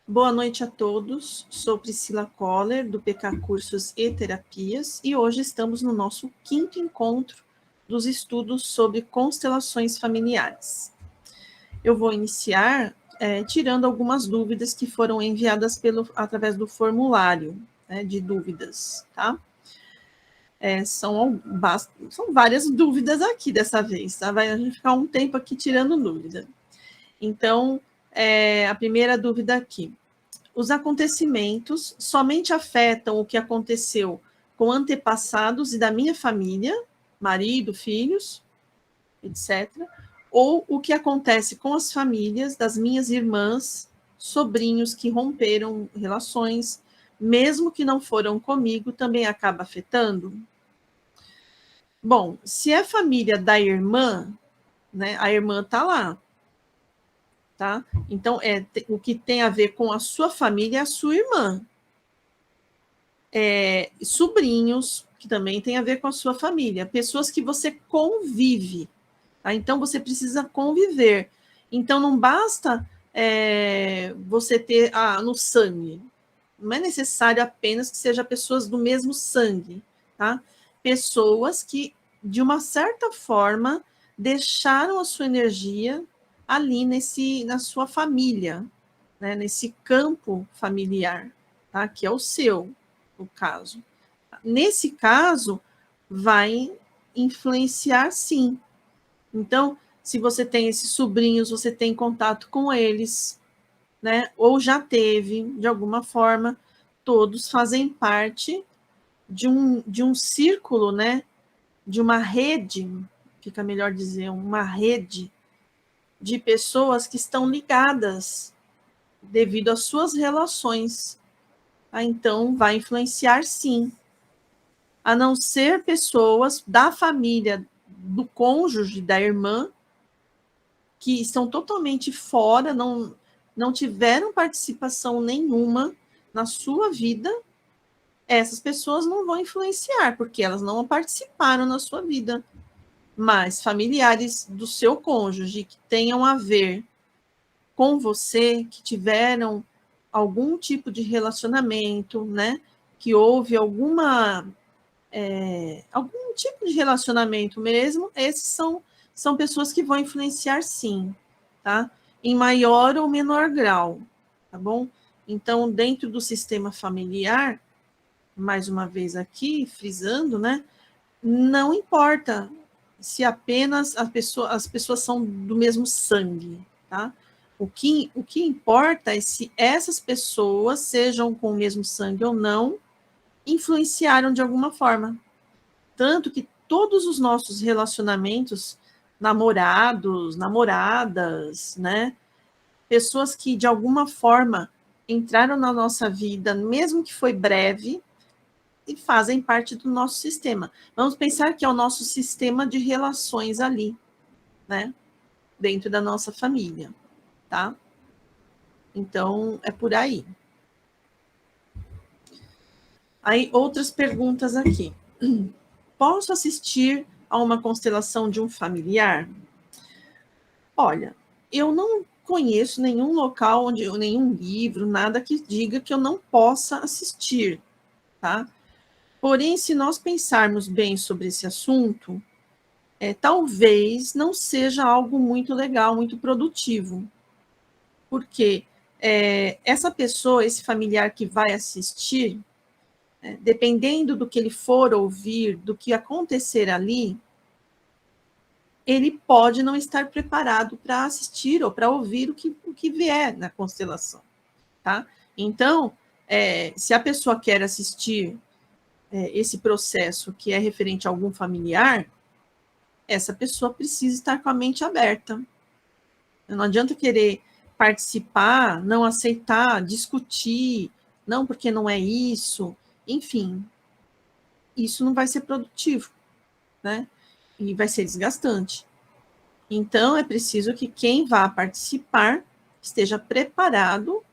Boa noite a todos, sou Priscila Koller, do PK Cursos e Terapias, e hoje estamos no nosso 5º encontro dos estudos sobre constelações familiares. Eu vou iniciar tirando algumas dúvidas que foram enviadas através do formulário de dúvidas, tá? São várias dúvidas aqui dessa vez, tá? A gente ficar um tempo aqui tirando dúvida. Então, a primeira dúvida aqui. Os acontecimentos somente afetam o que aconteceu com antepassados e da minha família, marido, filhos, etc., ou o que acontece com as famílias das minhas irmãs, sobrinhos que romperam relações, mesmo que não foram comigo, também acaba afetando? Bom, se é família da irmã, né, a irmã está lá, tá? Então, o que tem a ver com a sua família é a sua irmã. Sobrinhos, que também tem a ver com a sua família, pessoas que você convive, tá? Então, você precisa conviver. Então, não basta você ter no sangue. Não é necessário apenas que sejam pessoas do mesmo sangue, tá? Pessoas que, de uma certa forma, deixaram a sua energia ali na sua família, né? Nesse campo familiar, tá? Que é o seu, no caso. Nesse caso, vai influenciar sim. Então, se você tem esses sobrinhos, você tem contato com eles, né? Ou já teve, de alguma forma, todos fazem parte de um círculo, né? De uma rede, fica melhor dizer, uma rede de pessoas que estão ligadas devido às suas relações. Então, vai influenciar sim. A não ser pessoas da família, do cônjuge, da irmã, que estão totalmente fora, não tiveram participação nenhuma na sua vida, essas pessoas não vão influenciar, porque elas não participaram na sua vida. Mas familiares do seu cônjuge que tenham a ver com você, que tiveram algum tipo de relacionamento, né? Que houve algum tipo de relacionamento mesmo, esses são pessoas que vão influenciar sim, tá? Em maior ou menor grau, tá bom? Então, dentro do sistema familiar, mais uma vez aqui, frisando, né? Não importa se apenas as pessoas são do mesmo sangue, tá? O que importa é se essas pessoas, sejam com o mesmo sangue ou não, influenciaram de alguma forma. Tanto que todos os nossos relacionamentos, namorados, namoradas, né? Pessoas que de alguma forma entraram na nossa vida, mesmo que foi breve, e fazem parte do nosso sistema. Vamos pensar que é o nosso sistema de relações ali, né? Dentro da nossa família, tá? Então, é por aí. Aí, outras perguntas aqui. Posso assistir a uma constelação de um familiar? Olha, eu não conheço nenhum local, nenhum livro, nada que diga que eu não possa assistir, tá? Porém, se nós pensarmos bem sobre esse assunto, talvez não seja algo muito legal, muito produtivo, porque essa pessoa, esse familiar que vai assistir, dependendo do que ele for ouvir, do que acontecer ali, ele pode não estar preparado para assistir ou para ouvir o que vier na constelação, tá? Então, se a pessoa quer assistir esse processo que é referente a algum familiar, essa pessoa precisa estar com a mente aberta. Não adianta querer participar, não aceitar, discutir, não, porque não é isso, enfim, isso não vai ser produtivo, né? E vai ser desgastante. Então, é preciso que quem vá participar esteja preparado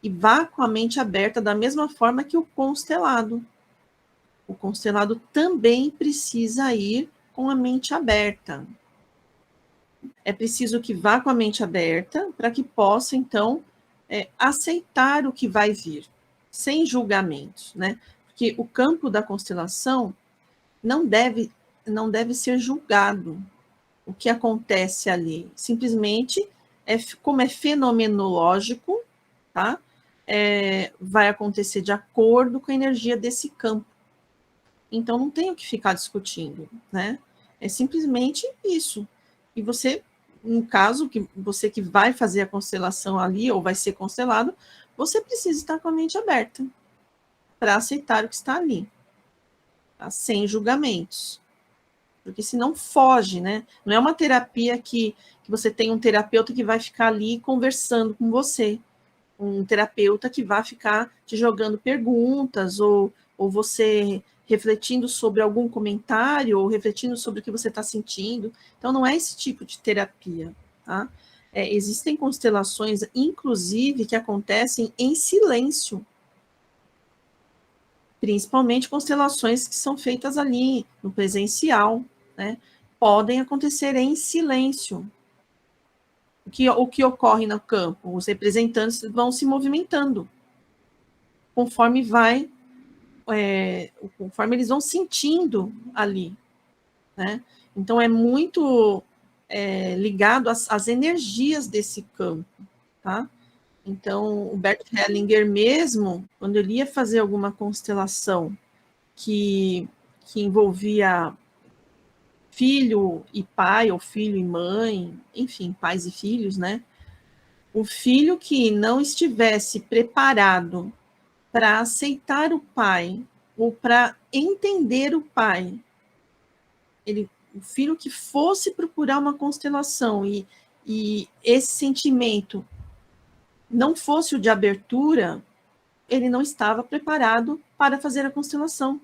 e vá com a mente aberta da mesma forma que o constelado. O constelado também precisa ir com a mente aberta. É preciso que vá com a mente aberta para que possa, então, aceitar o que vai vir, sem julgamentos, né? Porque o campo da constelação não deve ser julgado o que acontece ali. Simplesmente, como é fenomenológico, tá? Vai acontecer de acordo com a energia desse campo. Então, não tem o que ficar discutindo, né? É simplesmente isso. E você, no caso, que você que vai fazer a constelação ali, ou vai ser constelado, você precisa estar com a mente aberta para aceitar o que está ali, tá? Sem julgamentos. Porque senão foge, né? Não é uma terapia que você tem um terapeuta que vai ficar ali conversando com você. Um terapeuta que vai ficar te jogando perguntas, ou você refletindo sobre algum comentário, ou refletindo sobre o que você está sentindo. Então, não é esse tipo de terapia, tá? Existem constelações, inclusive, que acontecem em silêncio, principalmente constelações que são feitas ali no presencial, né? Podem acontecer em silêncio. O que ocorre no campo? Os representantes vão se movimentando conforme conforme eles vão sentindo ali, né? Então é muito ligado às energias desse campo, tá? Então o Bert Hellinger mesmo, quando ele ia fazer alguma constelação que envolvia filho e pai, ou filho e mãe, enfim, pais e filhos, né? O filho que não estivesse preparado para aceitar o pai, ou para entender o pai, o filho que fosse procurar uma constelação e esse sentimento não fosse o de abertura, ele não estava preparado para fazer a constelação.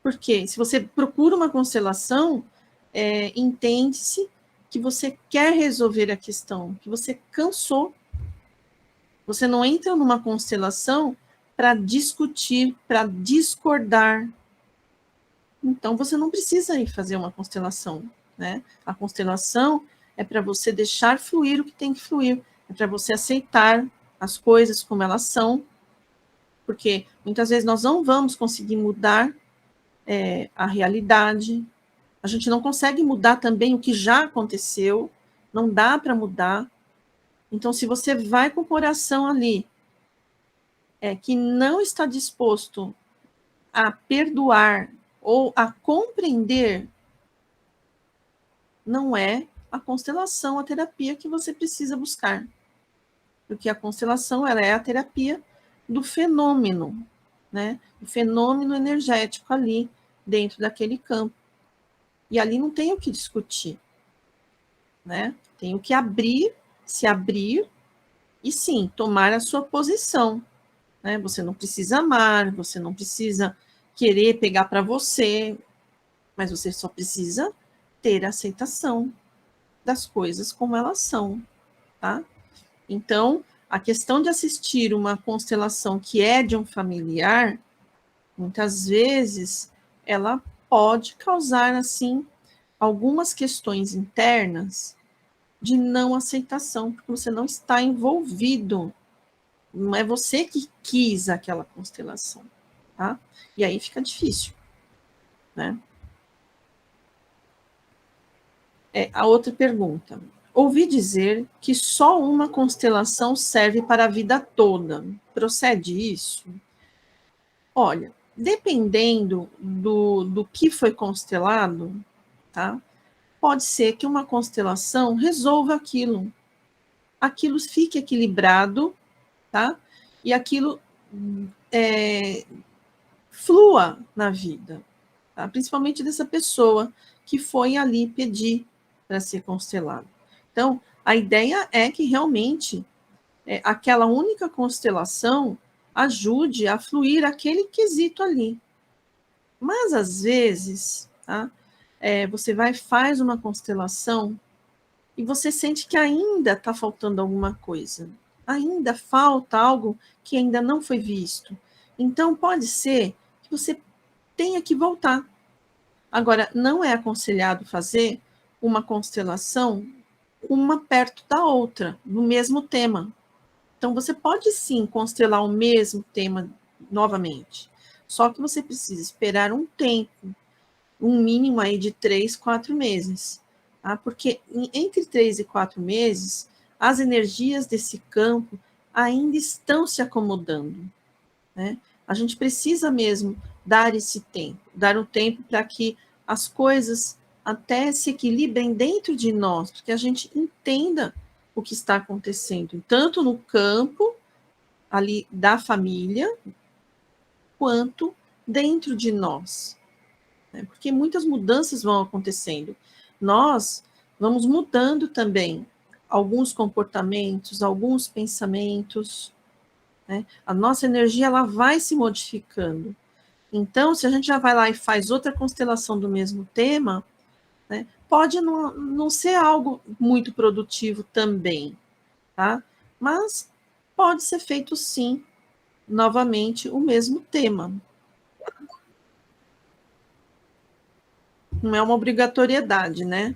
Porque se você procura uma constelação, entende-se que você quer resolver a questão, que você cansou. Você não entra numa constelação para discutir, para discordar. Então, você não precisa ir fazer uma constelação, né? A constelação é para você deixar fluir o que tem que fluir, é para você aceitar as coisas como elas são, porque muitas vezes nós não vamos conseguir mudar a realidade, a gente não consegue mudar também o que já aconteceu, não dá para mudar. Então, se você vai com o coração ali, que não está disposto a perdoar ou a compreender, não é a constelação, a terapia que você precisa buscar. Porque a constelação, ela é a terapia do fenômeno, né? O fenômeno energético ali dentro daquele campo. E ali não tem o que discutir, né? Tem o que se abrir e sim, tomar a sua posição, né? Você não precisa amar, você não precisa querer pegar para você, mas você só precisa ter aceitação das coisas como elas são, tá? Então, a questão de assistir uma constelação que é de um familiar, muitas vezes, ela pode causar, assim, algumas questões internas de não aceitação, porque você não está envolvido, não é você que quis aquela constelação, tá? E aí fica difícil, né? A outra pergunta. Ouvi dizer que só uma constelação serve para a vida toda. Procede isso? Olha, dependendo do que foi constelado, tá? Pode ser que uma constelação resolva aquilo. Aquilo fique equilibrado, tá? E aquilo flua na vida, tá? Principalmente dessa pessoa que foi ali pedir para ser constelado. Então, a ideia é que realmente aquela única constelação ajude a fluir aquele quesito ali. Mas, às vezes, tá? Você faz uma constelação e você sente que ainda está faltando alguma coisa. Ainda falta algo que ainda não foi visto. Então, pode ser que você tenha que voltar. Agora, não é aconselhado fazer uma constelação uma perto da outra, no mesmo tema. Então, você pode sim constelar o mesmo tema novamente, só que você precisa esperar um tempo, um mínimo aí de 3, 4 meses, tá? Porque entre 3 e 4 meses, as energias desse campo ainda estão se acomodando, né? A gente precisa mesmo dar esse tempo, dar um tempo para que as coisas até se equilibrem dentro de nós, para que a gente entenda o que está acontecendo, tanto no campo ali da família, quanto dentro de nós, né? Porque muitas mudanças vão acontecendo. Nós vamos mudando também alguns comportamentos, alguns pensamentos, né? A nossa energia ela vai se modificando. Então, se a gente já vai lá e faz outra constelação do mesmo tema, né, pode não ser algo muito produtivo também, tá? Mas pode ser feito sim, novamente, o mesmo tema. Não é uma obrigatoriedade, né?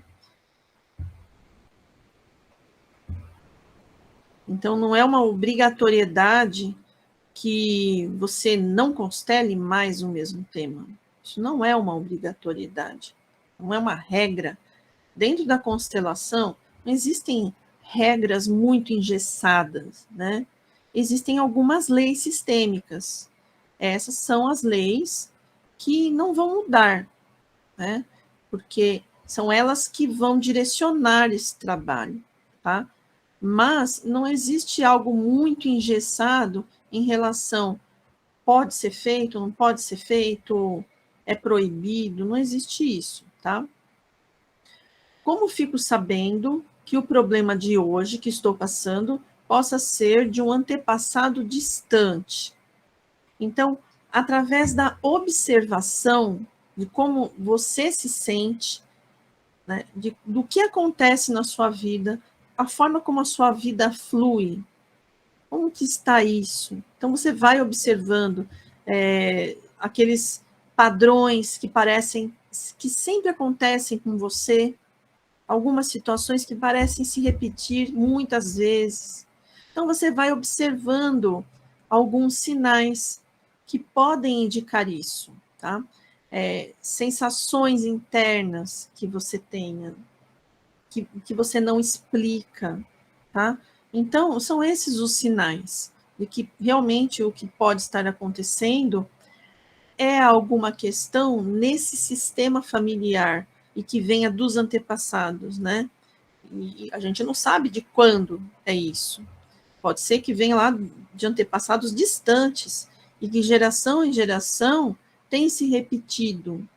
Então, não é uma obrigatoriedade que você não constele mais o mesmo tema. Isso não é uma obrigatoriedade, não é uma regra. Dentro da constelação, não existem regras muito engessadas, né? Existem algumas leis sistêmicas. Essas são as leis que não vão mudar, né? Porque são elas que vão direcionar esse trabalho, tá? Mas não existe algo muito engessado em relação pode ser feito, não pode ser feito, é proibido, não existe isso, tá? Como fico sabendo que o problema de hoje que estou passando possa ser de um antepassado distante? Então, através da observação de como você se sente, né, do que acontece na sua vida, a forma como a sua vida flui, como que está isso? Então, você vai observando aqueles padrões que parecem, que sempre acontecem com você, algumas situações que parecem se repetir muitas vezes. Então, você vai observando alguns sinais que podem indicar isso, tá? Sensações internas que você tenha, que você não explica, tá? Então, são esses os sinais de que realmente o que pode estar acontecendo é alguma questão nesse sistema familiar e que venha dos antepassados, né? E a gente não sabe de quando é isso. Pode ser que venha lá de antepassados distantes e que geração em geração tem se repetido.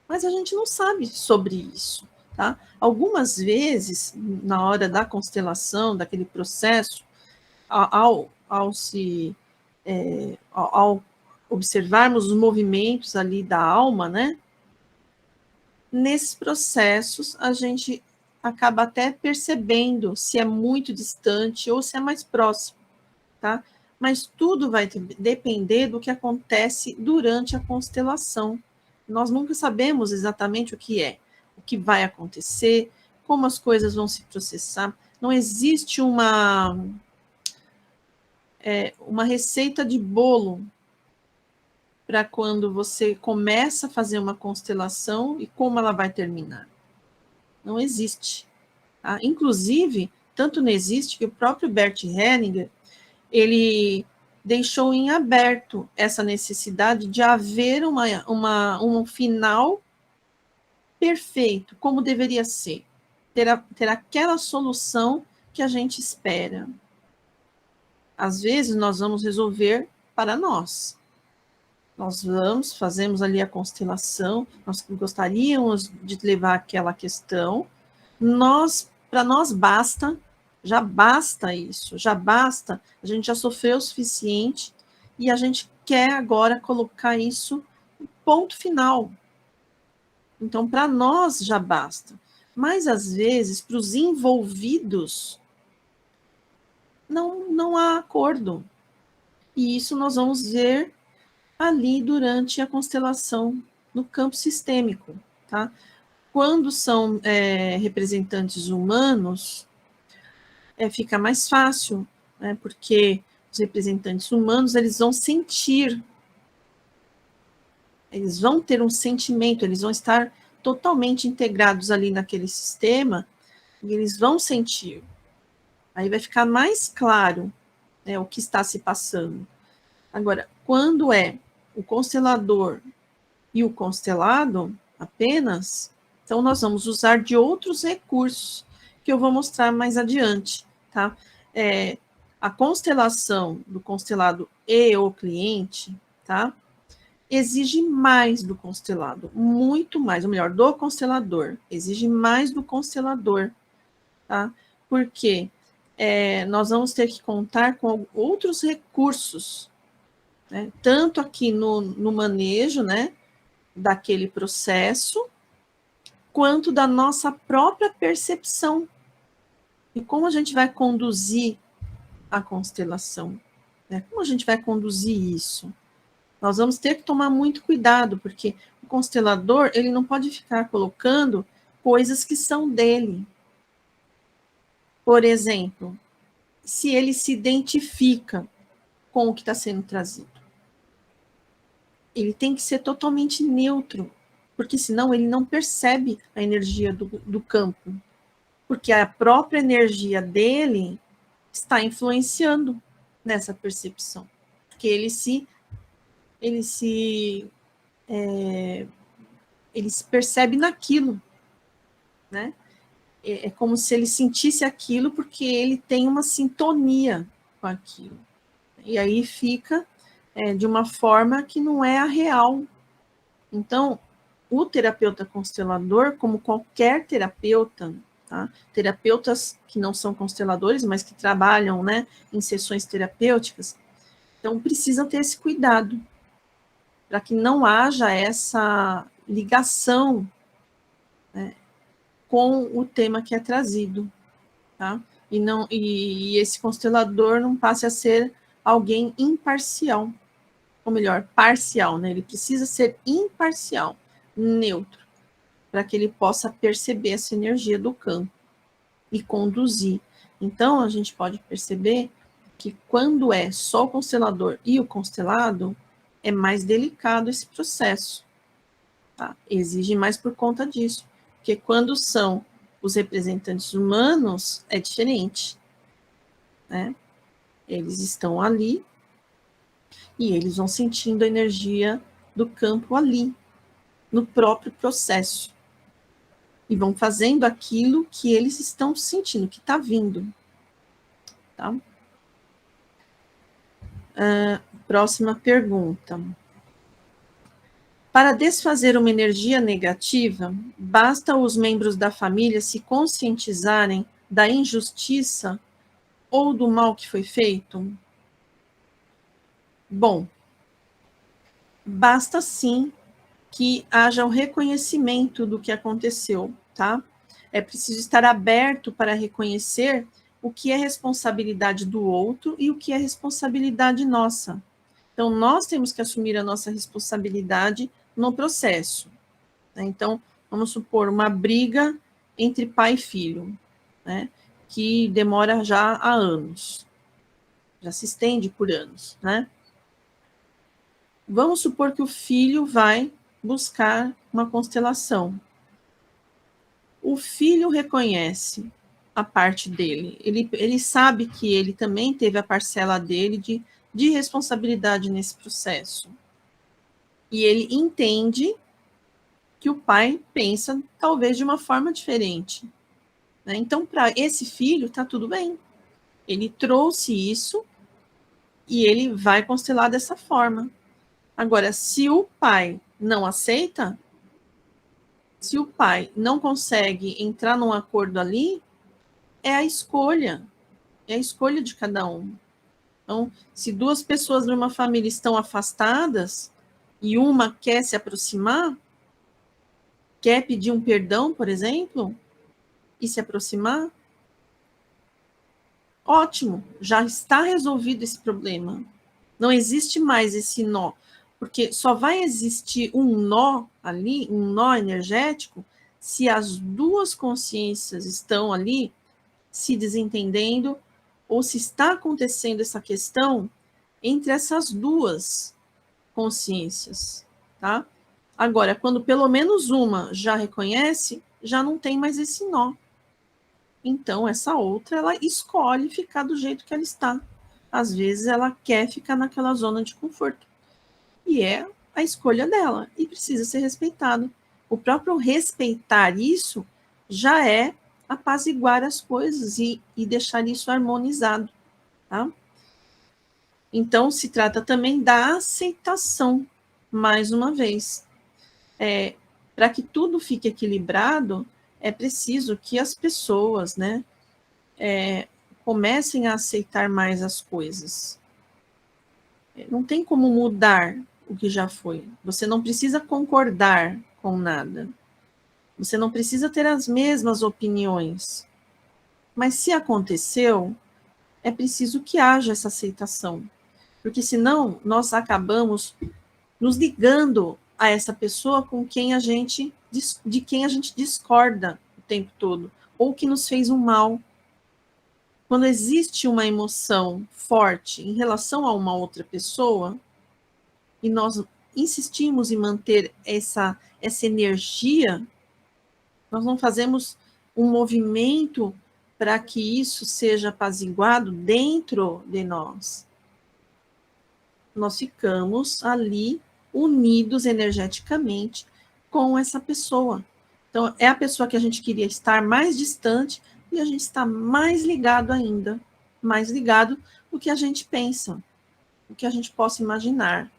Mas a gente não sabe sobre isso, tá? Algumas vezes, na hora da constelação, daquele processo, ao observarmos os movimentos ali da alma, né? Nesses processos, a gente acaba até percebendo se é muito distante ou se é mais próximo, tá? Mas tudo vai depender do que acontece durante a constelação. Nós nunca sabemos exatamente o que vai acontecer, como as coisas vão se processar. Não existe uma receita de bolo para quando você começa a fazer uma constelação e como ela vai terminar. Não existe. Tá? Inclusive, tanto não existe que o próprio Bert Hellinger, ele deixou em aberto essa necessidade de haver um final perfeito, como deveria ser. Ter aquela solução que a gente espera. Às vezes, nós vamos resolver para nós. Nós fazemos ali a constelação, nós gostaríamos de levar aquela questão, para nós basta, já basta isso, já basta, a gente já sofreu o suficiente e a gente quer agora colocar isso no ponto final. Então, para nós já basta. Mas, às vezes, para os envolvidos, não há acordo. E isso nós vamos ver ali durante a constelação no campo sistêmico, tá? Quando são representantes humanos, fica mais fácil, né? Porque os representantes humanos, eles vão sentir, eles vão ter um sentimento, eles vão estar totalmente integrados ali naquele sistema, e eles vão sentir. Aí vai ficar mais claro, né, o que está se passando. Agora, quando é o constelador e o constelado apenas, então nós vamos usar de outros recursos que eu vou mostrar mais adiante, tá? A constelação do constelado e o cliente, tá? Exige mais do constelado, muito mais, ou melhor, do constelador, exige mais do constelador, tá? Porque nós vamos ter que contar com outros recursos, né? Tanto aqui no manejo, né, daquele processo, quanto da nossa própria percepção. E como a gente vai conduzir a constelação? Né? Como a gente vai conduzir isso? Nós vamos ter que tomar muito cuidado, porque o constelador, ele não pode ficar colocando coisas que são dele. Por exemplo, se ele se identifica com o que está sendo trazido, ele tem que ser totalmente neutro, porque senão ele não percebe a energia do campo, porque a própria energia dele está influenciando nessa percepção, porque ele se percebe naquilo, né? É como se ele sentisse aquilo porque ele tem uma sintonia com aquilo. E aí fica de uma forma que não é a real. Então, o terapeuta constelador, como qualquer terapeuta, tá? Terapeutas que não são consteladores, mas que trabalham, né, em sessões terapêuticas, então precisam ter esse cuidado, para que não haja essa ligação, né, com o tema que é trazido, tá? E esse constelador não passe a ser alguém imparcial, ou melhor, parcial, né? Ele precisa ser imparcial, neutro, para que ele possa perceber essa energia do campo e conduzir. Então, a gente pode perceber que quando é só o constelador e o constelado, é mais delicado esse processo, tá? Exige mais por conta disso, porque quando são os representantes humanos, é diferente, né? Eles estão ali e eles vão sentindo a energia do campo ali, no próprio processo. E vão fazendo aquilo que eles estão sentindo, que está vindo. Tá? Próxima pergunta. Para desfazer uma energia negativa, basta os membros da família se conscientizarem da injustiça ou do mal que foi feito? Bom, basta sim que haja o reconhecimento do que aconteceu, tá? É preciso estar aberto para reconhecer o que é responsabilidade do outro e o que é responsabilidade nossa. Então, nós temos que assumir a nossa responsabilidade no processo, né? Então, vamos supor uma briga entre pai e filho, né? Que demora já há anos, já se estende por anos, né? Vamos supor que o filho vai buscar uma constelação. O filho reconhece a parte dele, ele sabe que ele também teve a parcela dele de responsabilidade nesse processo. E ele entende que o pai pensa talvez de uma forma diferente, né? Então, para esse filho, está tudo bem. Ele trouxe isso e ele vai constelar dessa forma. Agora, se o pai não aceita, se o pai não consegue entrar num acordo ali, é a escolha de cada um. Então, se duas pessoas de uma família estão afastadas e uma quer se aproximar, quer pedir um perdão, por exemplo, e se aproximar, ótimo, já está resolvido esse problema. Não existe mais esse nó, porque só vai existir um nó ali, um nó energético, se as duas consciências estão ali se desentendendo ou se está acontecendo essa questão entre essas duas consciências, tá? Agora, quando pelo menos uma já reconhece, já não tem mais esse nó. Então, essa outra, ela escolhe ficar do jeito que ela está. Às vezes, ela quer ficar naquela zona de conforto. E é a escolha dela, e precisa ser respeitado. O próprio respeitar isso já é apaziguar as coisas e deixar isso harmonizado, tá? Então, se trata também da aceitação, mais uma vez. Para que tudo fique equilibrado, é preciso que as pessoas, né, comecem a aceitar mais as coisas. Não tem como mudar o que já foi. Você não precisa concordar com nada. Você não precisa ter as mesmas opiniões. Mas se aconteceu, é preciso que haja essa aceitação. Porque senão nós acabamos nos ligando a essa pessoa de quem a gente discorda o tempo todo, ou que nos fez um mal. Quando existe uma emoção forte em relação a uma outra pessoa, e nós insistimos em manter essa energia, nós não fazemos um movimento para que isso seja apaziguado dentro de nós. Nós ficamos ali unidos energeticamente com essa pessoa. Então, é a pessoa que a gente queria estar mais distante e a gente está mais ligado ainda, mais ligado do que a gente pensa, do que a gente possa imaginar,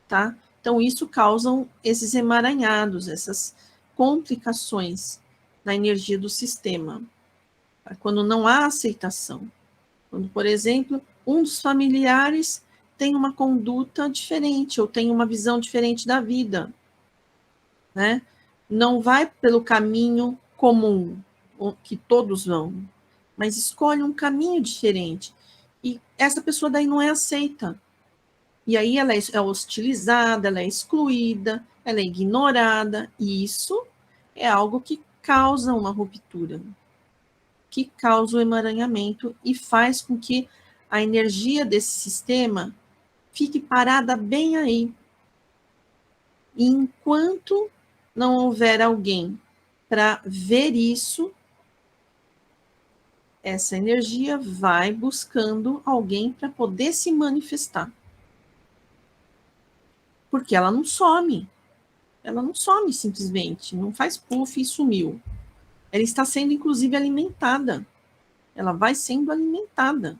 tá? Então, isso causam esses emaranhados, essas complicações na energia do sistema. Quando não há aceitação. Quando, por exemplo, um dos familiares tem uma conduta diferente ou tem uma visão diferente da vida, né? Não vai pelo caminho comum, que todos vão, mas escolhe um caminho diferente. E essa pessoa daí não é aceita. E aí ela é hostilizada, ela é excluída, ela é ignorada. E isso é algo que causa uma ruptura, que causa o emaranhamento e faz com que a energia desse sistema fique parada bem aí. E enquanto não houver alguém para ver isso, essa energia vai buscando alguém para poder se manifestar. Porque ela não some. Ela não some simplesmente, não faz puff e sumiu. Ela está sendo, inclusive, alimentada. Ela vai sendo alimentada.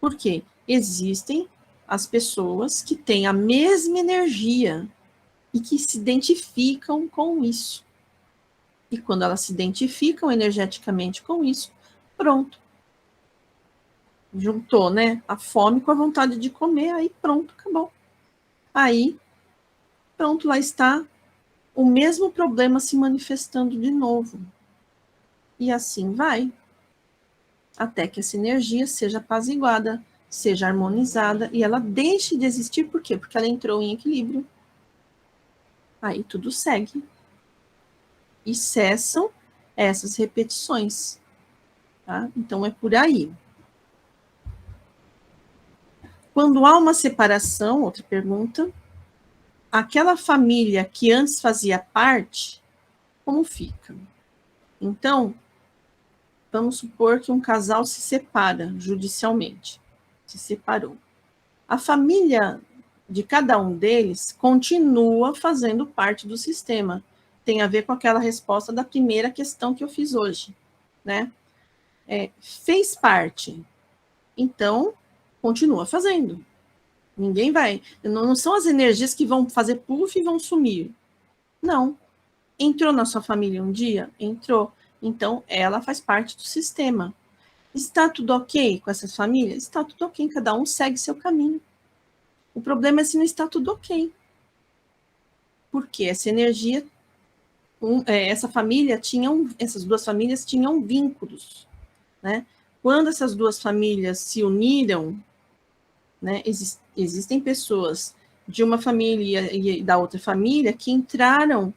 Por quê? Existem as pessoas que têm a mesma energia e que se identificam com isso. E quando elas se identificam energeticamente com isso, pronto. Juntou, né? A fome com a vontade de comer, aí pronto, acabou. Aí, pronto, lá está o mesmo problema se manifestando de novo. E assim vai. Até que essa energia seja apaziguada, seja harmonizada e ela deixe de existir. Por quê? Porque ela entrou em equilíbrio. Aí tudo segue. E cessam essas repetições. Tá? Então é por aí. Quando há uma separação, outra pergunta, aquela família que antes fazia parte, como fica? Então, vamos supor que um casal se separa judicialmente, se separou. A família de cada um deles continua fazendo parte do sistema. Tem a ver com aquela resposta da primeira questão que eu fiz hoje, né? Fez parte, então continua fazendo. Ninguém vai. Não são as energias que vão fazer puff e vão sumir. Não. Entrou na sua família um dia? Entrou. Então, ela faz parte do sistema. Está tudo ok com essas famílias? Está tudo ok. Cada um segue seu caminho. O problema é se não está tudo ok. Porque essa energia, essa família essas duas famílias tinham vínculos, né? Quando essas duas famílias se uniram, né, existem pessoas de uma família e da outra família que entraram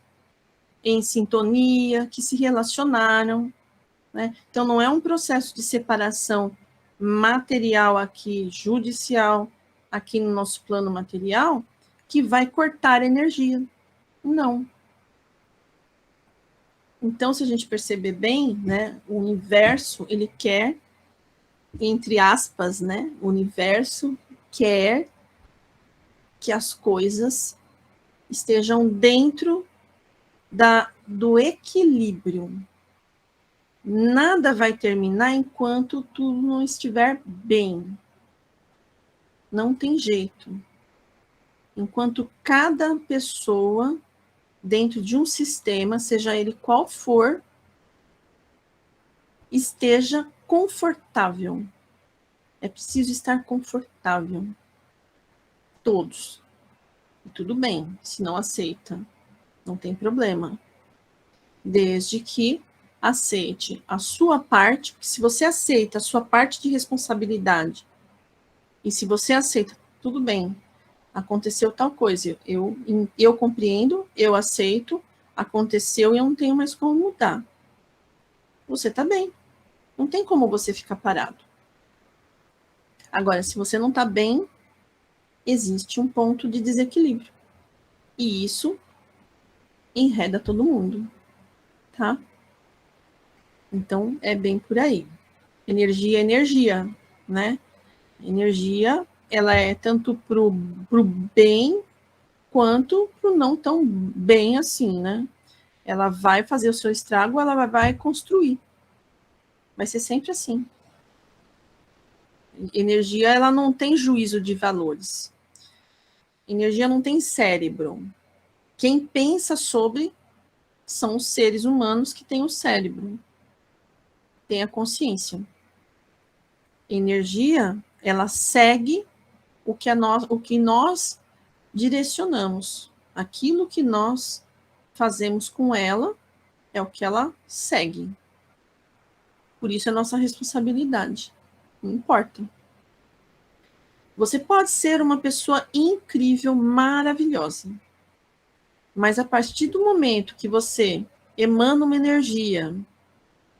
em sintonia, que se relacionaram, né? Então, não é um processo de separação material aqui, judicial, aqui no nosso plano material, que vai cortar energia. Não. Então, se a gente perceber bem, né, o universo, ele quer, entre aspas, né, o universo quer que as coisas estejam dentro do equilíbrio. Nada vai terminar enquanto tudo não estiver bem. Não tem jeito. Enquanto cada pessoa, dentro de um sistema, seja ele qual for, esteja confortável. É preciso estar confortável. Todos. E tudo bem, se não aceita, não tem problema. Desde que aceite a sua parte, porque se você aceita a sua parte de responsabilidade, e se você aceita, tudo bem, aconteceu tal coisa, eu compreendo, eu aceito, aconteceu e eu não tenho mais como mudar. Você tá bem, não tem como você ficar parado. Agora, se você não tá bem, existe um ponto de desequilíbrio. E isso enreda todo mundo, tá? Então, é bem por aí. Energia é energia, né? Energia, ela é tanto pro bem quanto pro não tão bem assim, né? Ela vai fazer o seu estrago, ela vai construir. Vai ser sempre assim. Energia, ela não tem juízo de valores. Energia não tem cérebro. Quem pensa sobre são os seres humanos que têm o cérebro, têm a consciência. Energia, ela segue o que nós direcionamos. Aquilo que nós fazemos com ela é o que ela segue. Por isso é nossa responsabilidade. Não importa. Você pode ser uma pessoa incrível, maravilhosa. Mas a partir do momento que você emana uma energia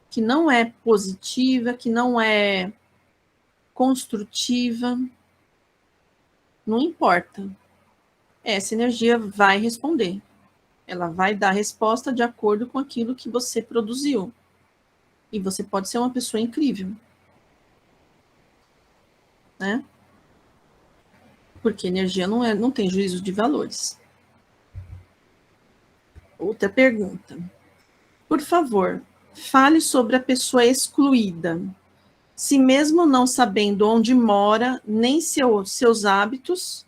que não é positiva, que não é construtiva, não importa. Essa energia vai responder. Ela vai dar resposta de acordo com aquilo que você produziu. E você pode ser uma pessoa incrível, né? Porque energia não tem juízo de valores. Outra pergunta. Por favor, fale sobre a pessoa excluída. Se mesmo não sabendo onde mora, nem seus hábitos,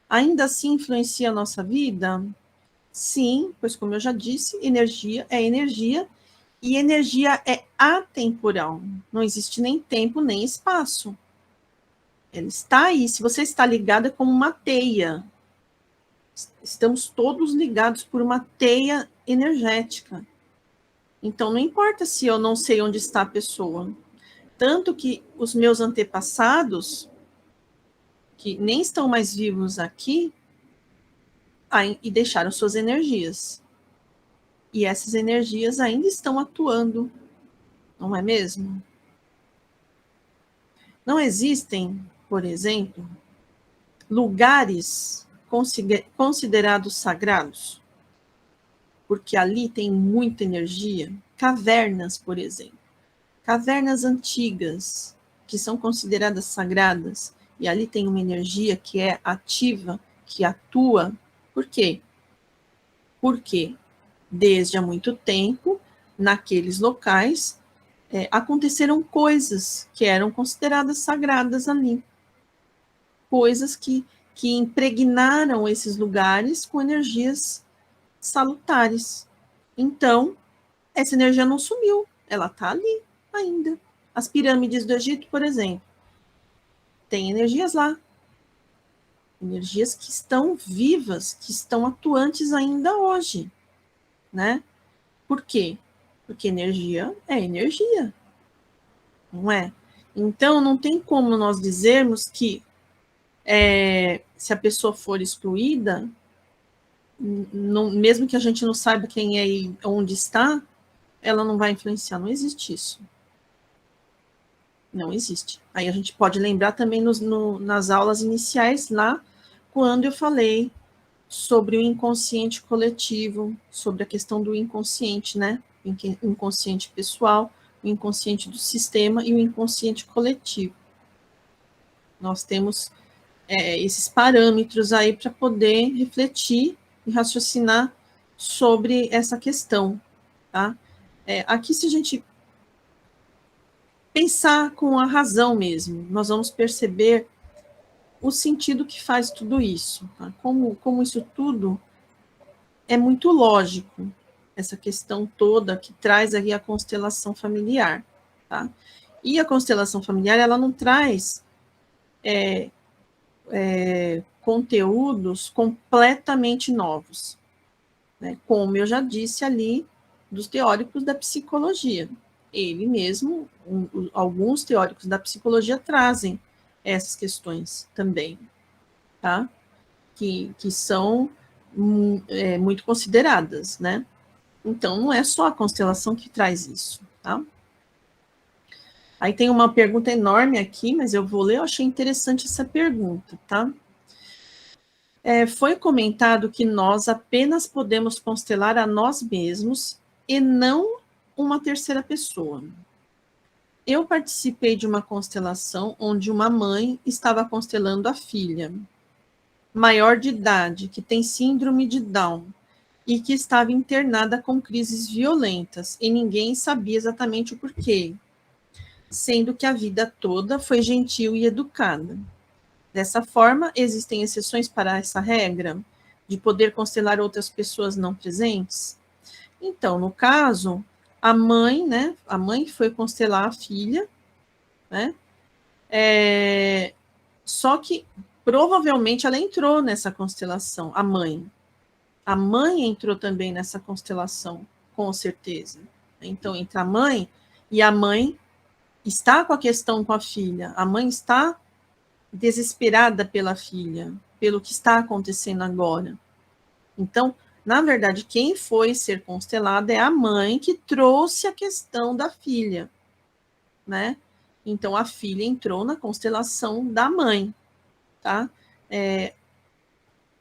ainda assim influencia a nossa vida? Sim, pois como eu já disse, energia é energia e energia é atemporal. Não existe nem tempo nem espaço. Ela está aí. Se você está ligado, é como uma teia. Estamos todos ligados por uma teia energética. Então, não importa se eu não sei onde está a pessoa. Tanto que os meus antepassados, que nem estão mais vivos aqui, e deixaram suas energias. E essas energias ainda estão atuando, não é mesmo? Não existem, por exemplo, lugares considerados sagrados, porque ali tem muita energia. Cavernas, por exemplo. Cavernas antigas, que são consideradas sagradas, e ali tem uma energia que é ativa, que atua. Por quê? Porque desde há muito tempo, naqueles locais, aconteceram coisas que eram consideradas sagradas ali. Coisas que impregnaram esses lugares com energias salutares. Então, essa energia não sumiu, ela está ali ainda. As pirâmides do Egito, por exemplo, tem energias lá. Energias que estão vivas, que estão atuantes ainda hoje, né? Por quê? Porque energia é energia, não é? Então, não tem como nós dizermos que se a pessoa for excluída, mesmo que a gente não saiba quem é e onde está, ela não vai influenciar. Não existe isso. Não existe. Aí a gente pode lembrar também nas aulas iniciais, lá, quando eu falei sobre o inconsciente coletivo, sobre a questão do inconsciente, né? O inconsciente pessoal, o inconsciente do sistema e o inconsciente coletivo. Nós temos esses parâmetros aí para poder refletir e raciocinar sobre essa questão, tá? Aqui, se a gente pensar com a razão mesmo, nós vamos perceber o sentido que faz tudo isso, tá? Como isso tudo é muito lógico, essa questão toda que traz aí a constelação familiar, tá? E a constelação familiar, ela não traz conteúdos completamente novos, né? Como eu já disse ali, dos teóricos da psicologia. Ele mesmo, alguns teóricos da psicologia trazem essas questões também, tá? Que são muito consideradas, né? Então, não é só a constelação que traz isso, tá? Aí tem uma pergunta enorme aqui, mas eu vou ler, eu achei interessante essa pergunta, tá? Foi comentado que nós apenas podemos constelar a nós mesmos e não uma terceira pessoa. Eu participei de uma constelação onde uma mãe estava constelando a filha, maior de idade, que tem síndrome de Down, e que estava internada com crises violentas, e ninguém sabia exatamente o porquê, sendo que a vida toda foi gentil e educada. Dessa forma, existem exceções para essa regra de poder constelar outras pessoas não presentes? Então, no caso, a mãe, né? A mãe foi constelar a filha, né? Só que provavelmente ela entrou nessa constelação, a mãe. A mãe entrou também nessa constelação, com certeza. Então, entra a mãe, e a mãe está com a questão com a filha. A mãe está desesperada pela filha, pelo que está acontecendo agora. Então, na verdade, quem foi ser constelada é a mãe que trouxe a questão da filha, né? Então, a filha entrou na constelação da mãe, tá?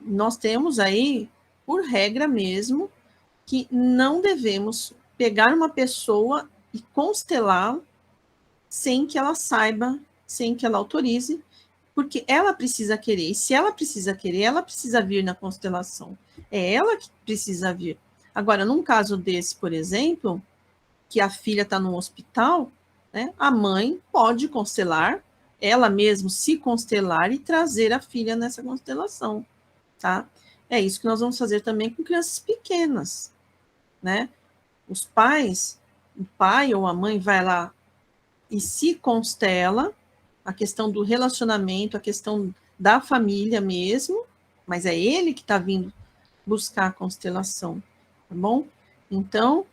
Nós temos aí, por regra mesmo, que não devemos pegar uma pessoa e constelá-la sem que ela saiba, sem que ela autorize, porque ela precisa querer. E se ela precisa querer, ela precisa vir na constelação. É ela que precisa vir. Agora, num caso desse, por exemplo, que a filha está no hospital, né, a mãe pode constelar, ela mesma se constelar e trazer a filha nessa constelação, tá? É isso que nós vamos fazer também com crianças pequenas, né? Os pais, o pai ou a mãe vai lá e se constela, a questão do relacionamento, a questão da família mesmo, mas é ele que está vindo buscar a constelação, tá bom? Então,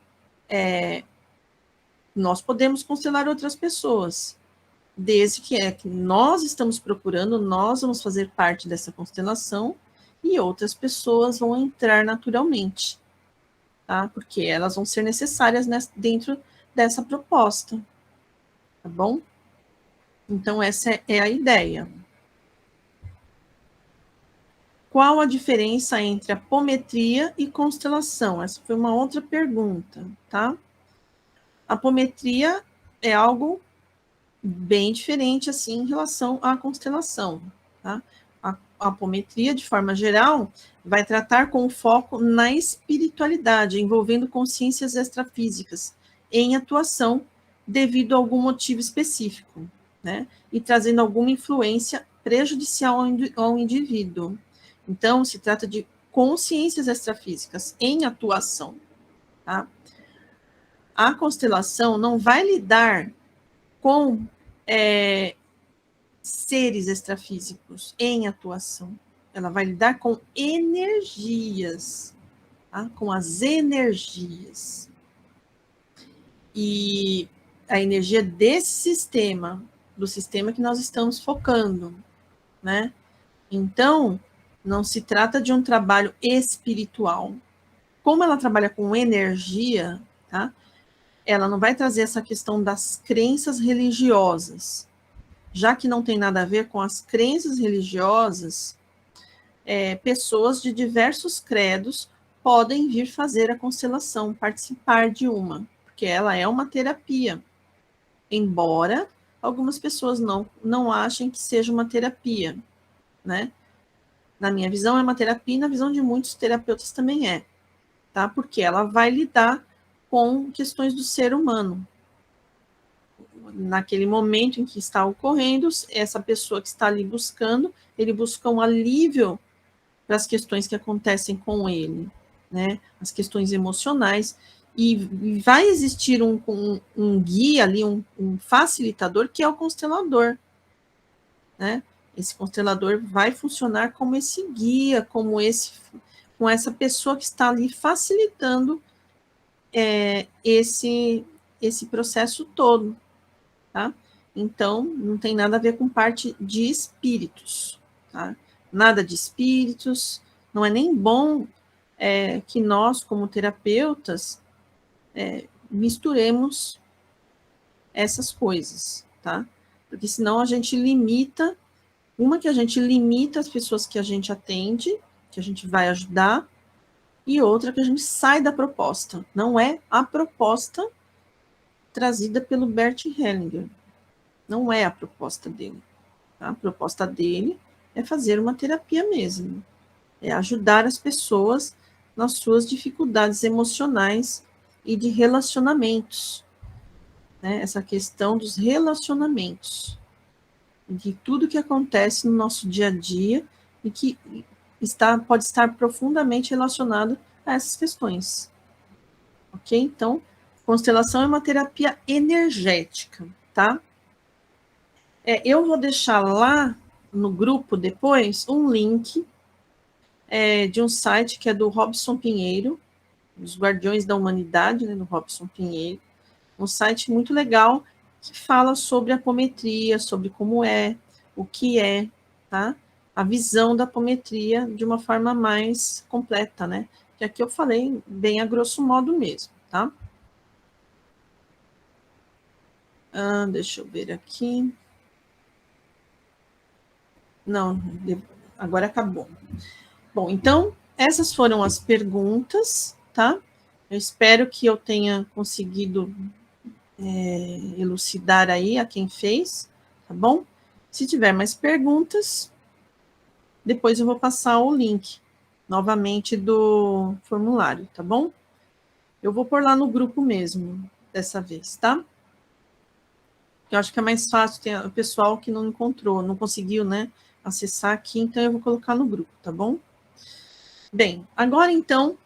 nós podemos constelar outras pessoas, desde que nós estamos procurando, nós vamos fazer parte dessa constelação e outras pessoas vão entrar naturalmente, tá? Porque elas vão ser necessárias dentro dessa proposta, tá bom? Então, essa é a ideia. Qual a diferença entre apometria e constelação? Essa foi uma outra pergunta, tá? A apometria é algo bem diferente, assim, em relação à constelação, tá? A apometria, de forma geral, vai tratar com foco na espiritualidade, envolvendo consciências extrafísicas em atuação devido a algum motivo específico, né? E trazendo alguma influência prejudicial ao indivíduo. Então, se trata de consciências extrafísicas em atuação, tá? A constelação não vai lidar com seres extrafísicos em atuação. Ela vai lidar com energias, tá? Com as energias. E a energia desse sistema, do sistema que nós estamos focando, né? Então, não se trata de um trabalho espiritual. Como ela trabalha com energia, tá? ela não vai trazer essa questão das crenças religiosas. Já que não tem nada a ver com as crenças religiosas, pessoas de diversos credos podem vir fazer a constelação, participar de uma, porque ela é uma terapia. Embora algumas pessoas não achem que seja uma terapia, né? Na minha visão é uma terapia e na visão de muitos terapeutas também é, tá? Porque ela vai lidar com questões do ser humano. Naquele momento em que está ocorrendo, essa pessoa que está ali buscando, ele busca um alívio para as questões que acontecem com ele, né? As questões emocionais, e vai existir um guia ali, um facilitador, que é o constelador, né? Esse constelador vai funcionar como esse guia, com essa pessoa que está ali facilitando esse processo todo, tá? Então, não tem nada a ver com parte de espíritos, tá? Nada de espíritos, não é nem bom que nós, como terapeutas, misturemos essas coisas, tá? Porque senão a gente limita, que a gente limita as pessoas que a gente atende, que a gente vai ajudar, e outra que a gente sai da proposta. Não é a proposta trazida pelo Bert Hellinger. Não é a proposta dele. Tá? A proposta dele é fazer uma terapia mesmo. É ajudar as pessoas nas suas dificuldades emocionais e de relacionamentos. Né? Essa questão dos relacionamentos. De tudo que acontece no nosso dia a dia e que pode estar profundamente relacionado a essas questões. Ok? Então, constelação é uma terapia energética, tá? Eu vou deixar lá no grupo depois um link de um site que é do Robson Pinheiro, os Guardiões da Humanidade, né, do Robson Pinheiro, um site muito legal que fala sobre a apometria, sobre como é, o que é, tá? A visão da apometria de uma forma mais completa, né? Que aqui eu falei bem a grosso modo mesmo, tá? Deixa eu ver aqui. Não, agora acabou. Bom, então, essas foram as perguntas, tá? Eu espero que eu tenha conseguido elucidar aí a quem fez, tá bom? Se tiver mais perguntas, depois eu vou passar o link novamente do formulário, tá bom? Eu vou pôr lá no grupo mesmo, dessa vez, tá? Eu acho que é mais fácil, tem o pessoal que não encontrou, não conseguiu, né, acessar aqui, então eu vou colocar no grupo, tá bom? Bem, agora então,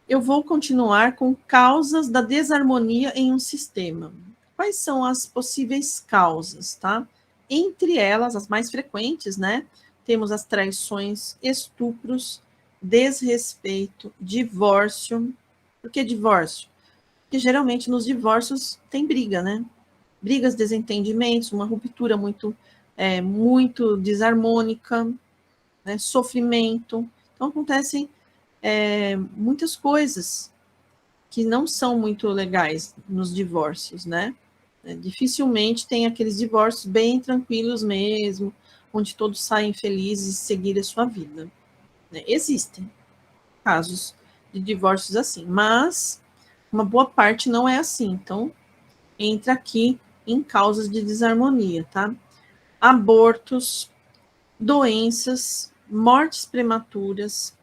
eu vou continuar com causas da desarmonia em um sistema. Quais são as possíveis causas, tá? Entre elas, as mais frequentes, né? Temos as traições, estupros, desrespeito, divórcio. Por que divórcio? Porque geralmente nos divórcios tem briga, né? Brigas, desentendimentos, uma ruptura muito desarmônica, né? Sofrimento. Então acontecem muitas coisas que não são muito legais nos divórcios, né? Dificilmente tem aqueles divórcios bem tranquilos mesmo, onde todos saem felizes e seguir a sua vida. Né? Existem casos de divórcios assim, mas uma boa parte não é assim. Então, entra aqui em causas de desarmonia, tá? Abortos, doenças, mortes prematuras,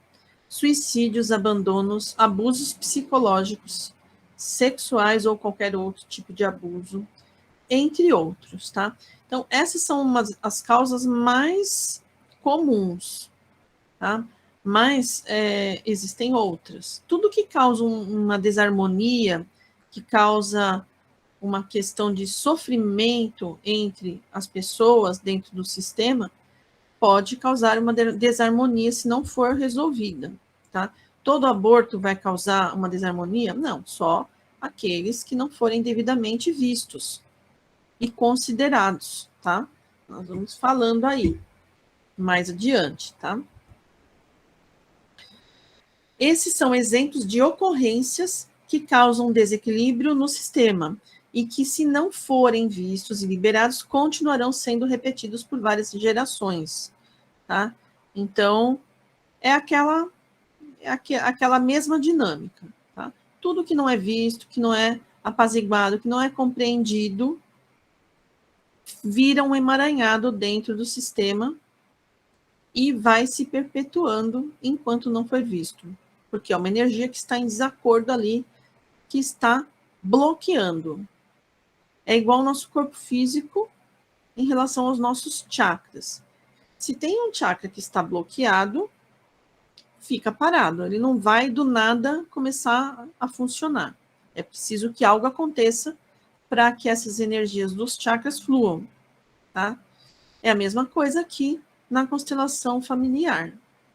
suicídios, abandonos, abusos psicológicos, sexuais ou qualquer outro tipo de abuso, entre outros, tá? Então, essas são as causas mais comuns, tá? Mas existem outras. Tudo que causa uma desarmonia, que causa uma questão de sofrimento entre as pessoas dentro do sistema, pode causar uma desarmonia se não for resolvida, tá? Todo aborto vai causar uma desarmonia? Não, só aqueles que não forem devidamente vistos e considerados, tá? Nós vamos falando aí mais adiante, tá? Esses são exemplos de ocorrências que causam desequilíbrio no sistema e que, se não forem vistos e liberados, continuarão sendo repetidos por várias gerações, tá? Então, é aquela mesma dinâmica, tá? Tudo que não é visto, que não é apaziguado, que não é compreendido, vira um emaranhado dentro do sistema e vai se perpetuando enquanto não foi visto, porque é uma energia que está em desacordo ali, que está bloqueando. É igual ao nosso corpo físico em relação aos nossos chakras. Se tem um chakra que está bloqueado, fica parado, ele não vai do nada começar a funcionar. É preciso que algo aconteça para que essas energias dos chakras fluam, tá? É a mesma coisa aqui na constelação familiar,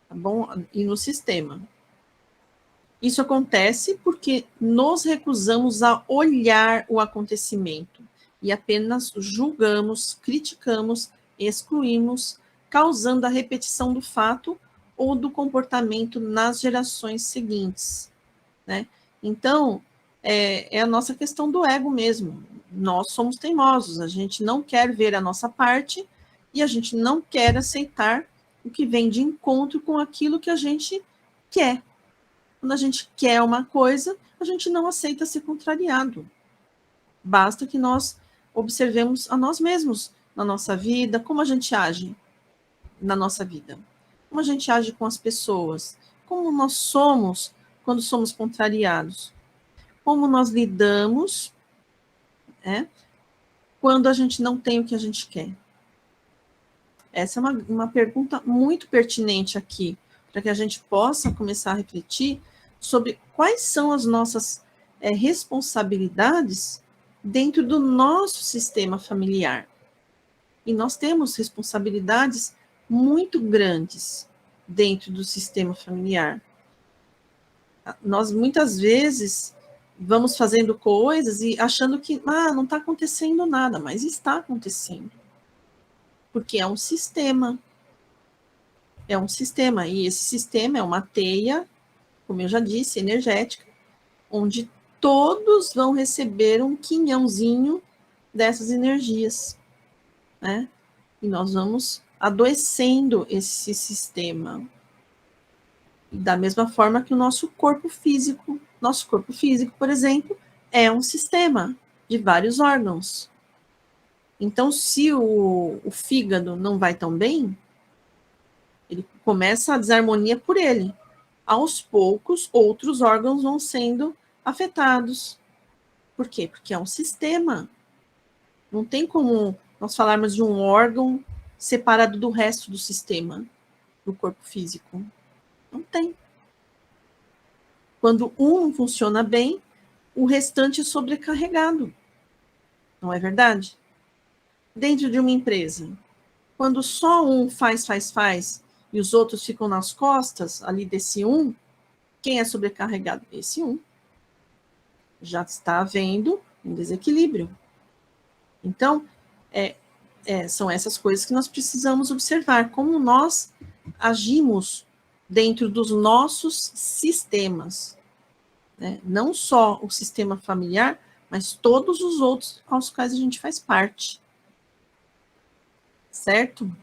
tá bom? E no sistema. Isso acontece porque nos recusamos a olhar o acontecimento e apenas julgamos, criticamos, excluímos, causando a repetição do fato ou do comportamento nas gerações seguintes, né? Então, é a nossa questão do ego mesmo. Nós somos teimosos, a gente não quer ver a nossa parte e a gente não quer aceitar o que vem de encontro com aquilo que a gente quer. Quando a gente quer uma coisa, a gente não aceita ser contrariado. Basta que nós observemos a nós mesmos na nossa vida, como a gente age na nossa vida, como a gente age com as pessoas, como nós somos quando somos contrariados, como nós lidamos, né, quando a gente não tem o que a gente quer. Essa é uma pergunta muito pertinente aqui, para que a gente possa começar a refletir sobre quais são as nossas responsabilidades dentro do nosso sistema familiar. E nós temos responsabilidades muito grandes dentro do sistema familiar. Nós, muitas vezes, vamos fazendo coisas e achando que não está acontecendo nada, mas está acontecendo. Porque é um sistema. É um sistema, e esse sistema é uma teia, como eu já disse, energética, onde todos vão receber um quinhãozinho dessas energias, né? E nós vamos adoecendo esse sistema. Da mesma forma que o nosso corpo físico, por exemplo, é um sistema de vários órgãos. Então, se o fígado não vai tão bem, ele começa a desarmonia por ele. Aos poucos, outros órgãos vão sendo afetados. Por quê? Porque é um sistema. Não tem como nós falarmos de um órgão separado do resto do sistema, do corpo físico. Não tem. Quando um funciona bem, o restante é sobrecarregado. Não é verdade? Dentro de uma empresa, quando só um faz, e os outros ficam nas costas ali desse um, quem é sobrecarregado? Esse um. Já está havendo um desequilíbrio. Então, são essas coisas que nós precisamos observar, como nós agimos dentro dos nossos sistemas, né? Não só o sistema familiar, mas todos os outros aos quais a gente faz parte. Certo?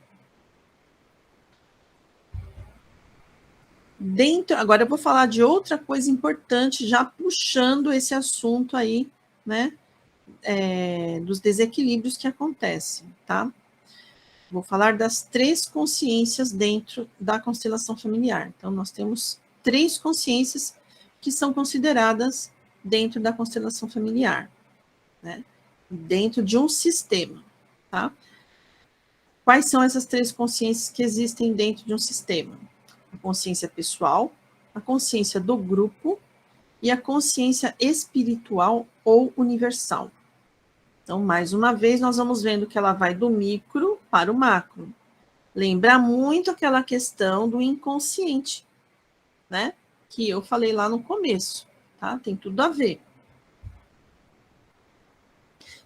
Agora eu vou falar de outra coisa importante, já puxando esse assunto aí, né, dos desequilíbrios que acontecem, tá? Vou falar das 3 consciências dentro da constelação familiar. Então, nós temos 3 consciências que são consideradas dentro da constelação familiar, né? Dentro de um sistema, tá? Quais são essas 3 consciências que existem dentro de um sistema? A consciência pessoal, a consciência do grupo e a consciência espiritual ou universal. Então, mais uma vez, nós vamos vendo que ela vai do micro para o macro. Lembra muito aquela questão do inconsciente, né? Que eu falei lá no começo, tá? Tem tudo a ver.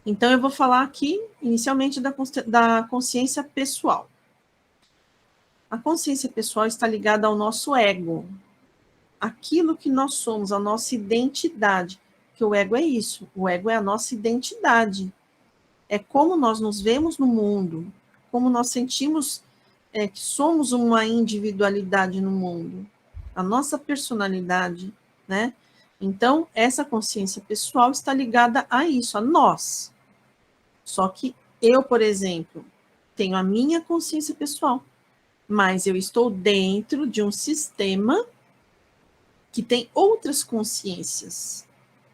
Então, eu vou falar aqui, inicialmente, da consciência pessoal. A consciência pessoal está ligada ao nosso ego. aquilo que nós somos, a nossa identidade. Que o ego é isso, o ego é a nossa identidade. É como nós nos vemos no mundo, como nós sentimos que somos uma individualidade no mundo, a nossa personalidade, né? Então, essa consciência pessoal está ligada a isso, a nós. Só que eu, por exemplo, tenho a minha consciência pessoal, mas eu estou dentro de um sistema que tem outras consciências,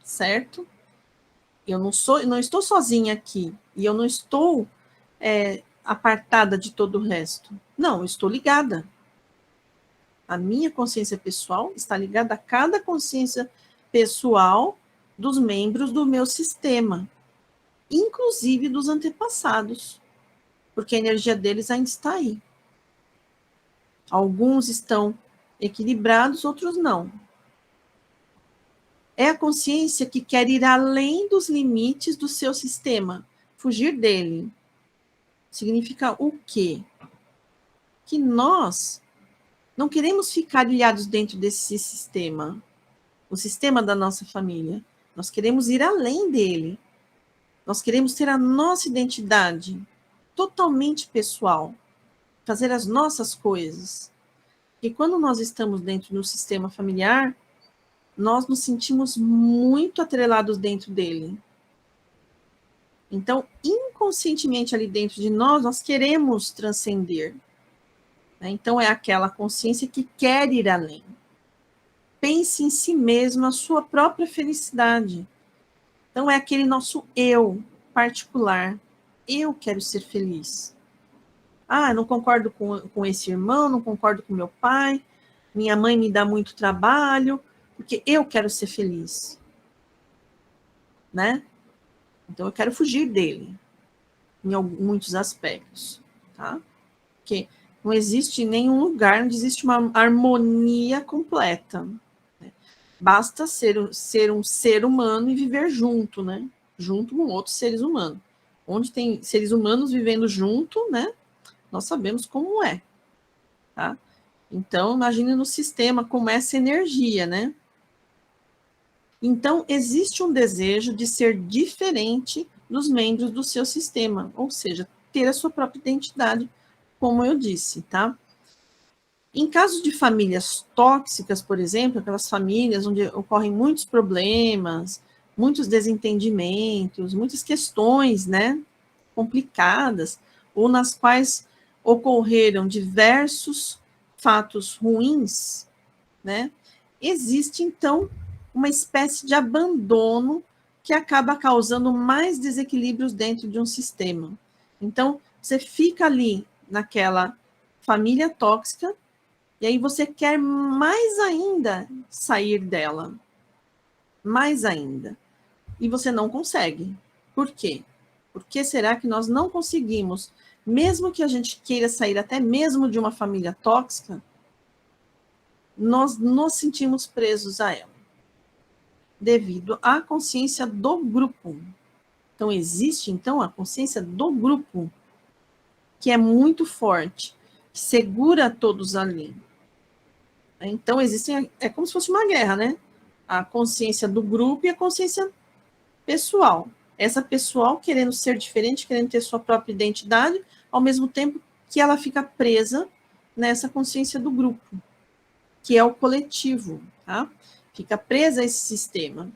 certo? Eu não estou sozinha aqui, e eu não estou apartada de todo o resto. Não, eu estou ligada. A minha consciência pessoal está ligada a cada consciência pessoal dos membros do meu sistema, inclusive dos antepassados, porque a energia deles ainda está aí. Alguns estão equilibrados, outros não. É a consciência que quer ir além dos limites do seu sistema, fugir dele. Significa o quê? Que nós não queremos ficar ilhados dentro desse sistema, o sistema da nossa família. Nós queremos ir além dele. Nós queremos ter a nossa identidade totalmente pessoal, fazer as nossas coisas. E quando nós estamos dentro do sistema familiar, nós nos sentimos muito atrelados dentro dele. Então, inconscientemente ali dentro de nós, nós queremos transcender. Então, é aquela consciência que quer ir além. Pense em si mesmo, a sua própria felicidade. Então, é aquele nosso eu particular. Eu quero ser feliz. Não concordo com esse irmão, não concordo com meu pai, minha mãe me dá muito trabalho, porque eu quero ser feliz. Né? Então, eu quero fugir dele, em muitos aspectos. Tá? Porque não existe nenhum lugar onde existe uma harmonia completa. Né? Basta ser um ser humano e viver junto, né? Junto com outros seres humanos. Onde tem seres humanos vivendo junto, né? Nós sabemos como é. Tá? Então, imagine no sistema como é essa energia, né? Então, existe um desejo de ser diferente dos membros do seu sistema, ou seja, ter a sua própria identidade, como eu disse, tá? Em casos de famílias tóxicas, por exemplo, aquelas famílias onde ocorrem muitos problemas, muitos desentendimentos, muitas questões, né, complicadas, ou nas quais ocorreram diversos fatos ruins, né, existe, então, uma espécie de abandono que acaba causando mais desequilíbrios dentro de um sistema. Então, você fica ali naquela família tóxica, e aí você quer mais ainda sair dela. Mais ainda. E você não consegue. Por quê? Por que será que nós não conseguimos, mesmo que a gente queira sair até mesmo de uma família tóxica, nós nos sentimos presos a ela? Devido à consciência do grupo. Então, existe, então, a consciência do grupo, que é muito forte, que segura todos ali. Então, existem, é como se fosse uma guerra, né? A consciência do grupo e a consciência pessoal. Essa pessoal querendo ser diferente, querendo ter sua própria identidade, ao mesmo tempo que ela fica presa nessa consciência do grupo, que é o coletivo, tá? Fica presa a esse sistema,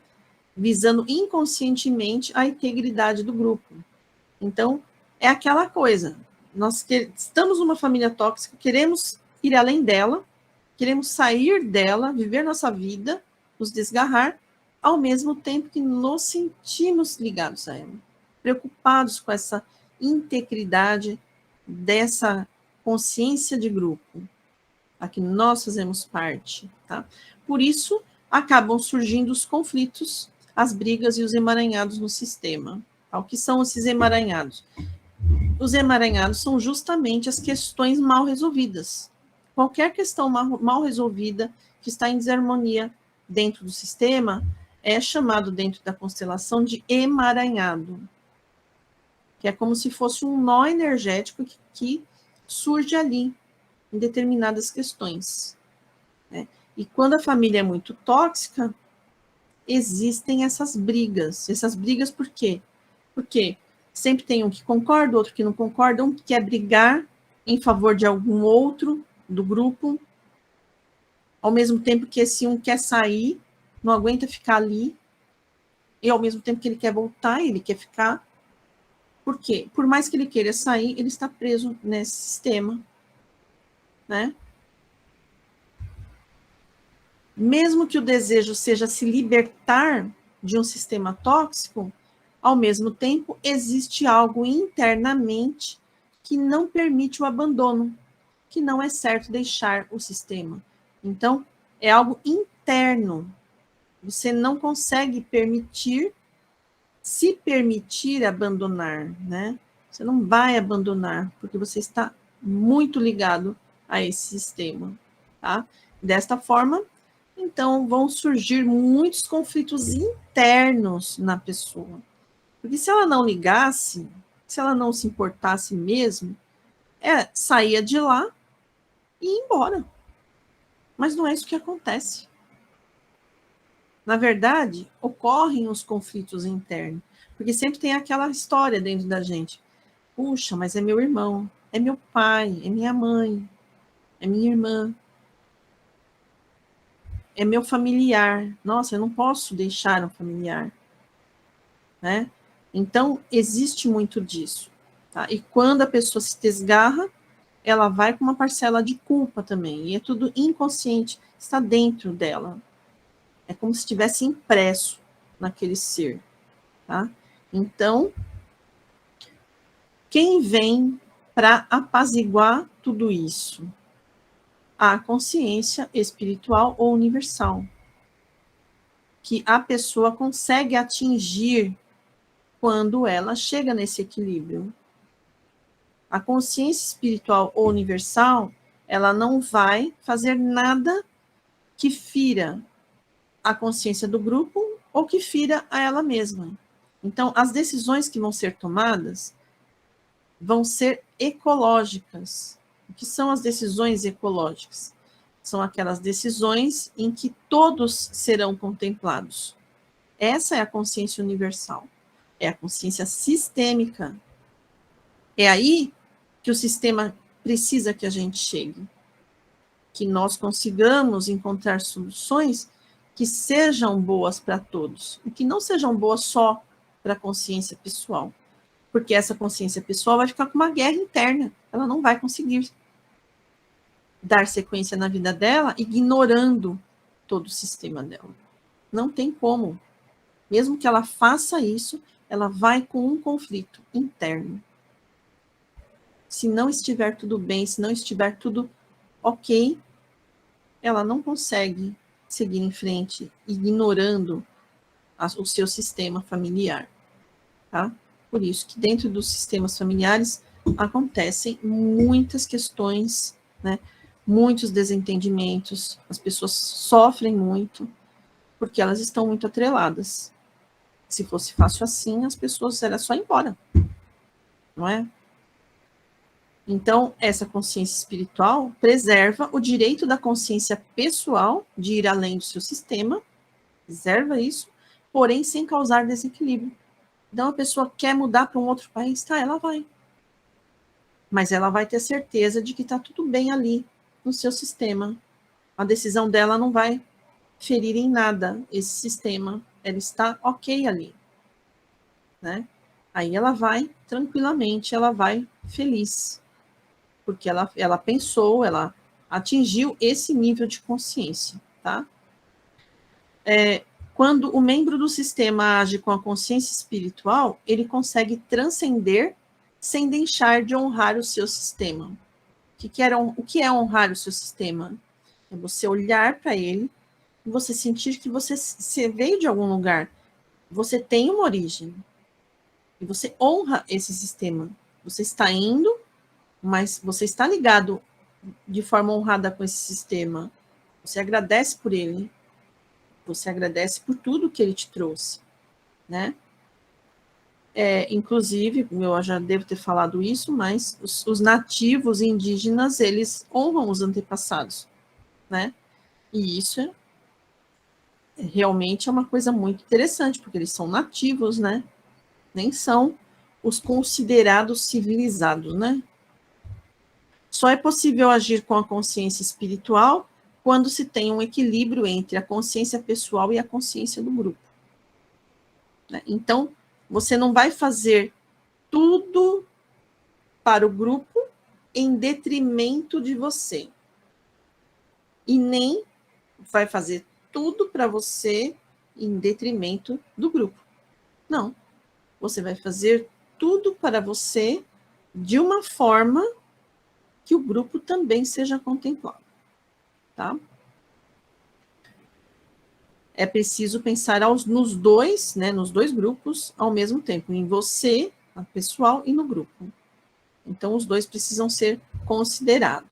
visando inconscientemente a integridade do grupo. Então, é aquela coisa, nós estamos numa família tóxica, queremos ir além dela, queremos sair dela, viver nossa vida, nos desgarrar, ao mesmo tempo que nos sentimos ligados a ela, preocupados com essa integridade dessa consciência de grupo, a que nós fazemos parte, tá? Por isso, acabam surgindo os conflitos, as brigas e os emaranhados no sistema. O que são esses emaranhados? Os emaranhados são justamente as questões mal resolvidas. Qualquer questão mal resolvida que está em desarmonia dentro do sistema é chamado dentro da constelação de emaranhado, que é como se fosse um nó energético que surge ali em determinadas questões. Né? E quando a família é muito tóxica, existem essas brigas. Essas brigas por quê? Porque sempre tem um que concorda, outro que não concorda, um que quer brigar em favor de algum outro do grupo, ao mesmo tempo que esse um quer sair, não aguenta ficar ali, e ao mesmo tempo que ele quer voltar, ele quer ficar. Por quê? Por mais que ele queira sair, ele está preso nesse sistema, né? Mesmo que o desejo seja se libertar de um sistema tóxico, ao mesmo tempo existe algo internamente que não permite o abandono, que não é certo deixar o sistema. Então, é algo interno. Você não consegue se permitir abandonar, né? Você não vai abandonar, porque você está muito ligado a esse sistema, tá? Desta forma, então, vão surgir muitos conflitos internos na pessoa. Porque se ela não ligasse, se ela não se importasse mesmo, saía de lá e ia embora. Mas não é isso que acontece. Na verdade, ocorrem os conflitos internos. Porque sempre tem aquela história dentro da gente. Puxa, mas é meu irmão, é meu pai, é minha mãe, é minha irmã, é meu familiar. Nossa, eu não posso deixar um familiar, né? Então, existe muito disso. Tá? E quando a pessoa se desgarra, ela vai com uma parcela de culpa também. E é tudo inconsciente, está dentro dela. É como se estivesse impresso naquele ser. Tá? Então, quem vem para apaziguar tudo isso? A consciência espiritual ou universal, que a pessoa consegue atingir quando ela chega nesse equilíbrio. A consciência espiritual ou universal, ela não vai fazer nada que fira a consciência do grupo ou que fira a ela mesma. Então, as decisões que vão ser tomadas vão ser ecológicas. O que são as decisões ecológicas? São aquelas decisões em que todos serão contemplados. Essa é a consciência universal. É a consciência sistêmica. É aí que o sistema precisa que a gente chegue. Que nós consigamos encontrar soluções que sejam boas para todos. E que não sejam boas só para a consciência pessoal. Porque essa consciência pessoal vai ficar com uma guerra interna. Ela não vai conseguir dar sequência na vida dela ignorando todo o sistema dela. Não tem como. Mesmo que ela faça isso, ela vai com um conflito interno. Se não estiver tudo bem, se não estiver tudo ok, ela não consegue seguir em frente, ignorando o seu sistema familiar. Tá? Por isso que dentro dos sistemas familiares acontecem muitas questões, né? Muitos desentendimentos, as pessoas sofrem muito, porque elas estão muito atreladas. Se fosse fácil assim, as pessoas era só ir embora, não é? Então, essa consciência espiritual preserva o direito da consciência pessoal de ir além do seu sistema, preserva isso, porém sem causar desequilíbrio. Então, a pessoa quer mudar para um outro país, tá, ela vai. Mas ela vai ter certeza de que está tudo bem ali, no seu sistema. A decisão dela não vai ferir em nada esse sistema. Ela está ok ali. Né? Aí ela vai tranquilamente, ela vai feliz. Porque ela pensou, ela atingiu esse nível de consciência. Tá? Quando o membro do sistema age com a consciência espiritual, ele consegue transcender sem deixar de honrar o seu sistema. O que é honrar o seu sistema? É você olhar para ele e você sentir que você veio de algum lugar. Você tem uma origem. E você honra esse sistema. Você está indo, mas você está ligado de forma honrada com esse sistema. Você agradece por ele. Você agradece por tudo que ele te trouxe, né? Inclusive, eu já devo ter falado isso, mas os nativos indígenas, eles honram os antepassados, né? E isso realmente é uma coisa muito interessante, porque eles são nativos, né? Nem são os considerados civilizados, né? Só é possível agir com a consciência espiritual quando se tem um equilíbrio entre a consciência pessoal e a consciência do grupo. Né? Então, você não vai fazer tudo para o grupo em detrimento de você. E nem vai fazer tudo para você em detrimento do grupo. Não. Você vai fazer tudo para você de uma forma que o grupo também seja contemplado. Tá? É preciso pensar nos dois, né, nos dois grupos ao mesmo tempo, em você, a pessoal, e no grupo. Então, os dois precisam ser considerados.